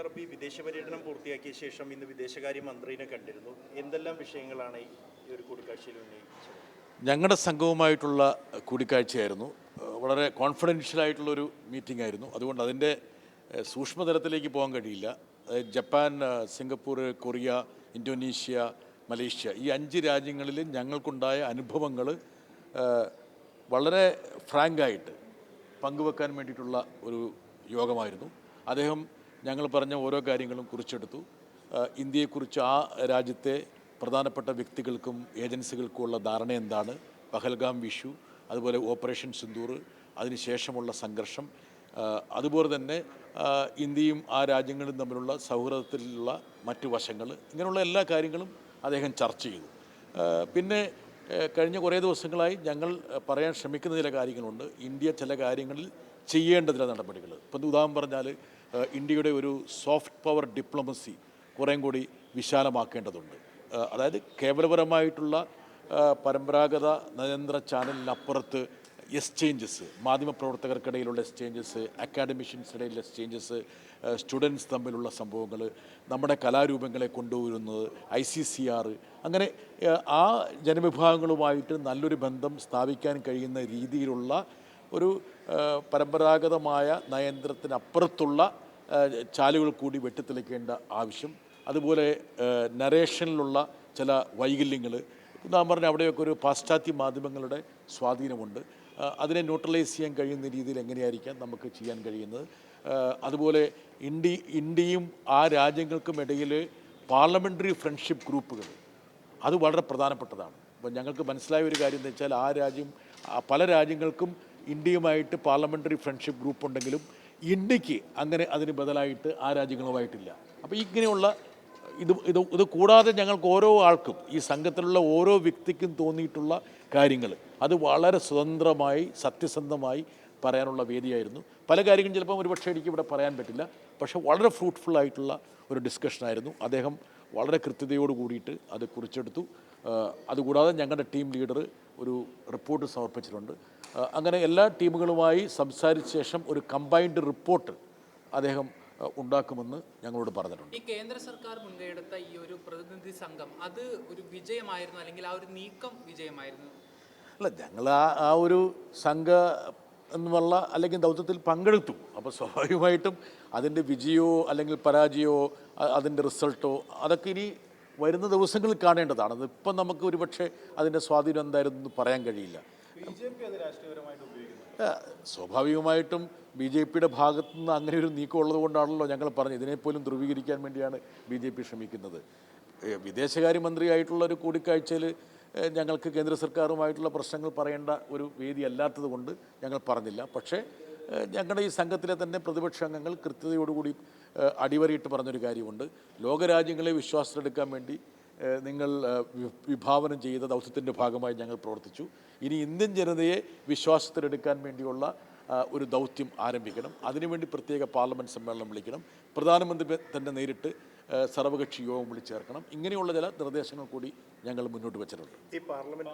അറബി വിദേശ പര്യടനം പൂർത്തിയാക്കിയ ശേഷം ഇന്ന് വിദേശകാര്യ മന്ത്രിനെ കണ്ടിരുന്നു. എന്തെല്ലാം വിഷയങ്ങളാണ് ഈ ഒരു കൂടിക്കാഴ്ചയിൽ ഉന്നയിച്ചത്? ഞങ്ങളുടെ സംഘവുമായിട്ടുള്ള കൂടിക്കാഴ്ചയായിരുന്നു. വളരെ കോൺഫിഡൻഷ്യലായിട്ടുള്ളൊരു മീറ്റിംഗ് ആയിരുന്നു. അതുകൊണ്ട് അതിൻ്റെ സൂക്ഷ്മതലത്തിലേക്ക് പോകാൻ കഴിയില്ല. Japan, Singapore, Korea, Indonesia, Malaysia ഈ 5 രാജ്യങ്ങളിൽ ഞങ്ങൾക്കുണ്ടായ അനുഭവങ്ങൾ വളരെ ഫ്രാങ്കായിട്ട് പങ്കുവെക്കാൻ വേണ്ടിയിട്ടുള്ള ഒരു യോഗമായിരുന്നു. അദ്ദേഹം ഞങ്ങൾ പറഞ്ഞ ഓരോ കാര്യങ്ങളും കുറിച്ചെടുത്തു. ഇന്ത്യയെക്കുറിച്ച് ആ രാജ്യത്തെ പ്രധാനപ്പെട്ട വ്യക്തികൾക്കും ഏജൻസികൾക്കുമുള്ള ധാരണ എന്താണ്, പഹൽഗാം വിഷു, അതുപോലെ ഓപ്പറേഷൻ സിന്ദൂർ, അതിനുശേഷമുള്ള സംഘർഷം, അതുപോലെ തന്നെ ഇന്ത്യയും ആ രാജ്യങ്ങളും തമ്മിലുള്ള സൗഹൃദത്തിലുള്ള മറ്റു വശങ്ങൾ, ഇങ്ങനെയുള്ള എല്ലാ കാര്യങ്ങളും അദ്ദേഹം ചർച്ച ചെയ്തു. പിന്നെ കഴിഞ്ഞ കുറേ ദിവസങ്ങളായി ഞങ്ങൾ പറയാൻ ശ്രമിക്കുന്ന ചില കാര്യങ്ങളുണ്ട്. ഇന്ത്യ ചില കാര്യങ്ങളിൽ ചെയ്യേണ്ട ചില നടപടികൾ. ഇപ്പം ഉദാഹരണം പറഞ്ഞാൽ ഇന്ത്യയുടെ ഒരു സോഫ്റ്റ് പവർ ഡിപ്ലോമസി കുറേം കൂടി വിശാലമാക്കേണ്ടതുണ്ട്. അതായത് കേവലപരമായിട്ടുള്ള പരമ്പരാഗത നയതന്ത്ര ചാനലിനപ്പുറത്ത് എക്സ്ചേഞ്ചസ്, മാധ്യമപ്രവർത്തകർക്കിടയിലുള്ള എക്സ്ചേഞ്ചസ്, അക്കാഡമിഷ്യൻസിടയിലുള്ള എക്സ്ചേഞ്ചസ്, സ്റ്റുഡൻസ് തമ്മിലുള്ള സംഭവങ്ങൾ, നമ്മുടെ കലാരൂപങ്ങളെ കൊണ്ടുവരുന്നത്, ICCR, അങ്ങനെ ആ ജനവിഭാഗങ്ങളുമായിട്ട് നല്ലൊരു ബന്ധം സ്ഥാപിക്കാൻ കഴിയുന്ന രീതിയിലുള്ള ഒരു പരമ്പരാഗതമായ നയതന്ത്രത്തിനപ്പുറത്തുള്ള ചാലുകൾ കൂടി വെട്ടിത്തെളിക്കേണ്ട ആവശ്യം. അതുപോലെ നരേഷനിലുള്ള ചില വൈകല്യങ്ങൾ, നാം പറഞ്ഞ അവിടെയൊക്കെ ഒരു പാശ്ചാത്യ മാധ്യമങ്ങളുടെ സ്വാധീനമുണ്ട്. അതിനെ ന്യൂട്രലൈസ് ചെയ്യാൻ കഴിയുന്ന രീതിയിൽ എങ്ങനെയായിരിക്കാം നമുക്ക് ചെയ്യാൻ കഴിയുന്നത്. അതുപോലെ ഇന്ത്യയും ആ രാജ്യങ്ങൾക്കും ഇടയിൽ പാർലമെൻ്ററി ഫ്രണ്ട്ഷിപ്പ് ഗ്രൂപ്പുകൾ, അത് വളരെ പ്രധാനപ്പെട്ടതാണ്. അപ്പോൾ ഞങ്ങൾക്ക് മനസ്സിലായ ഒരു കാര്യം എന്ന് വെച്ചാൽ പല രാജ്യങ്ങൾക്കും ഇന്ത്യയുമായിട്ട് പാർലമെൻ്ററി ഫ്രണ്ട്ഷിപ്പ് ഗ്രൂപ്പ് ഉണ്ടെങ്കിലും ഇന്ത്യക്ക് അങ്ങനെ അതിന് ബദലായിട്ട് ആ രാജ്യങ്ങളുമായിട്ടില്ല. അപ്പോൾ ഇങ്ങനെയുള്ള ഇത് കൂടാതെ ഞങ്ങൾക്ക് ഓരോ ആൾക്കും, ഈ സംഘത്തിലുള്ള ഓരോ വ്യക്തിക്കും തോന്നിയിട്ടുള്ള കാര്യങ്ങൾ അത് വളരെ സ്വതന്ത്രമായി സത്യസന്ധമായി പറയാനുള്ള വേദിയായിരുന്നു. പല കാര്യങ്ങളും ചിലപ്പം ഒരുപക്ഷെ എനിക്ക് ഇവിടെ പറയാൻ പറ്റില്ല, പക്ഷേ വളരെ ഫ്രൂട്ട്ഫുള്ളായിട്ടുള്ള ഒരു ഡിസ്കഷനായിരുന്നു. അദ്ദേഹം വളരെ കൃത്യതയോട് കൂടിയിട്ട് അത് കുറിച്ചെടുത്തു. അതുകൂടാതെ ഞങ്ങളുടെ ടീം ലീഡർ ഒരു റിപ്പോർട്ട് സമർപ്പിച്ചിട്ടുണ്ട്. അങ്ങനെ എല്ലാ ടീമുകളുമായി സംസാരിച്ച ശേഷം ഒരു കമ്പൈൻഡ് റിപ്പോർട്ട് അദ്ദേഹം ഉണ്ടാക്കുമെന്ന് ഞങ്ങളോട് പറഞ്ഞിട്ടുണ്ട്. ഈ കേന്ദ്ര സർക്കാർ മുൻകൈയെടുത്ത ഈ ഒരു പ്രതിനിധി സംഘം അത് ഒരു വിജയമായിരുന്നു, അല്ലെങ്കിൽ ആ ഒരു നീക്കം വിജയമായിരുന്നു? അല്ല, ഞങ്ങൾ ആ ഒരു സംഘ എന്നുള്ള അല്ലെങ്കിൽ ദൗത്യത്തിൽ പങ്കെടുത്തു. അപ്പോൾ സ്വാഭാവികമായിട്ടും അതിൻ്റെ വിജയമോ അല്ലെങ്കിൽ പരാജയമോ അതിൻ്റെ റിസൾട്ടോ അതൊക്കെ ഇനി വരുന്ന ദിവസങ്ങളിൽ കാണേണ്ടതാണ്. അതിപ്പം നമുക്ക് ഒരുപക്ഷെ അതിൻ്റെ സ്വാധീനം എന്തായിരുന്നു എന്ന് പറയാൻ കഴിയില്ല. സ്വാഭാവികമായിട്ടും BJP-യുടെ ഭാഗത്തു നിന്ന് അങ്ങനെ ഒരു നീക്കം ഉള്ളത് കൊണ്ടാണല്ലോ ഞങ്ങൾ പറഞ്ഞത്. ഇതിനെപ്പോലും ധ്രുവീകരിക്കാൻ വേണ്ടിയാണ് BJP ശ്രമിക്കുന്നത്. വിദേശകാര്യമന്ത്രിയായിട്ടുള്ള ഒരു കൂടിക്കാഴ്ചയിൽ ഞങ്ങൾക്ക് കേന്ദ്ര സർക്കാരുമായിട്ടുള്ള പ്രശ്നങ്ങൾ പറയേണ്ട ഒരു വേദി അല്ലാത്തത് കൊണ്ട് ഞങ്ങൾ പറഞ്ഞില്ല. പക്ഷേ ഞങ്ങളുടെ ഈ സംഘത്തിലെ തന്നെ പ്രതിപക്ഷ അംഗങ്ങൾ കൃത്യതയോടുകൂടി അടിവരയിട്ട് പറഞ്ഞൊരു കാര്യമുണ്ട്. ലോകരാജ്യങ്ങളെ വിശ്വാസത്തിലെടുക്കാൻ വേണ്ടി നിങ്ങൾ വിഭാവനം ചെയ്ത ദൗത്യത്തിൻ്റെ ഭാഗമായി ഞങ്ങൾ പ്രവർത്തിച്ചു. ഇനി ഇന്ത്യൻ ജനതയെ വിശ്വാസത്തിലെടുക്കാൻ വേണ്ടിയുള്ള ഒരു ദൗത്യം ആരംഭിക്കണം. അതിനുവേണ്ടി പ്രത്യേക പാർലമെൻറ്റ് സമ്മേളനം വിളിക്കണം. പ്രധാനമന്ത്രി തന്നെ നേരിട്ട് സർവകക്ഷി യോഗം വിളിച്ചേർക്കണം. ഇങ്ങനെയുള്ള ചില നിർദ്ദേശങ്ങൾ കൂടി ഞങ്ങൾ മുന്നോട്ട് വെച്ചിട്ടുണ്ട്. ഈ പാർലമെന്റ്